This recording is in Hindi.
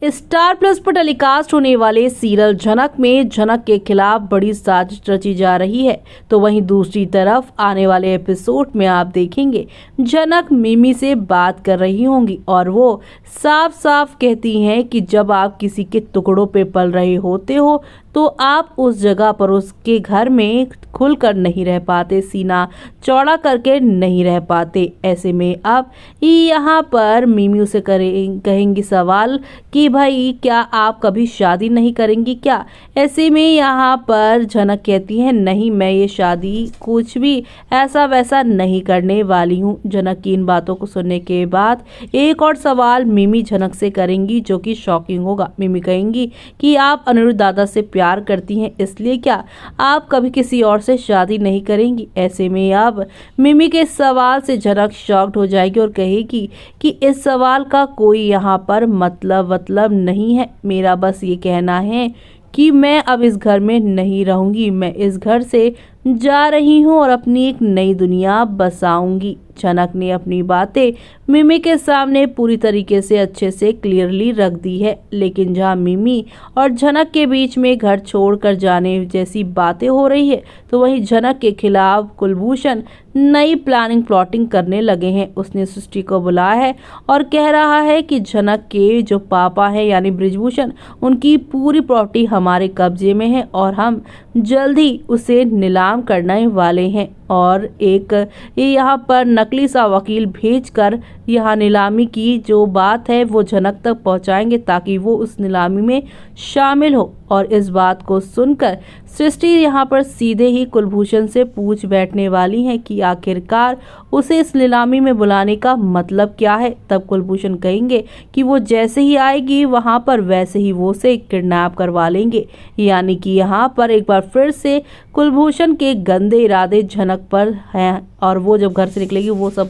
स्टार प्लस पर टेलीकास्ट होने वाले सीरियल जनक में जनक के खिलाफ बड़ी साजिश रची जा रही है। तो वहीं दूसरी तरफ आने वाले एपिसोड में आप देखेंगे जनक मिमी से बात कर रही होंगी और वो साफ साफ कहती हैं कि जब आप किसी के टुकड़ों पे पल रहे होते हो तो आप उस जगह पर उसके घर में खुलकर नहीं रह पाते, सीना चौड़ा करके नहीं रह पाते। ऐसे में अब यहाँ पर मिमी उसे कहेंगी सवाल कि भाई क्या आप कभी शादी नहीं करेंगी क्या। ऐसे में यहाँ पर जनक कहती है नहीं, मैं ये शादी कुछ भी ऐसा वैसा नहीं करने वाली हूँ। जनक की इन बातों को सुनने के बाद एक और सवाल मिमी जनक से करेंगी जो कि शॉकिंग होगा। मिमी कहेंगी कि आप अनिरुद्ध दादा से प्यार करती हैं, इसलिए क्या आप कभी किसी और से शादी नहीं करेंगी। ऐसे में अब मिमी के सवाल से जनक शॉक्ड हो जाएगी और कहेगी कि इस सवाल का कोई यहाँ पर मतलब नहीं है। मेरा बस ये कहना है कि मैं अब इस घर में नहीं रहूंगी, मैं इस घर से जा रही हूँ और अपनी एक नई दुनिया बसाऊंगी। जनक ने अपनी बातें मिमी के सामने पूरी तरीके से अच्छे से क्लियरली रख दी है, लेकिन जहाँ मिमी और जनक के बीच में घर छोड़कर जाने जैसी बातें हो रही है तो वहीं जनक के खिलाफ कुलभूषण नई प्लानिंग करने लगे हैं। उसने सृष्टि को बुलाया है और कह रहा है कि जनक के जो पापा है यानी बृजभूषण, उनकी पूरी प्रॉपर्टी हमारे कब्जे में है और हम जल्दी उसे नीलाम करने वाले हैं और एक यहाँ पर नकली सा वकील भेजकर यहाँ नीलामी की जो बात है वो जनक तक पहुँचाएंगे ताकि वो उस नीलामी में शामिल हो। और इस बात को सुनकर सृष्टि यहाँ पर सीधे ही कुलभूषण से पूछ बैठने वाली है कि आखिरकार उसे इस नीलामी में बुलाने का मतलब क्या है। तब कुलभूषण कहेंगे कि वो जैसे ही आएगी वहाँ पर वैसे ही वो उसे किडनैप करवा लेंगे। यानी कि यहाँ पर एक बार फिर से कुलभूषण के गंदे इरादे जनक पर हैं और वो जब घर से निकलेगी वो सब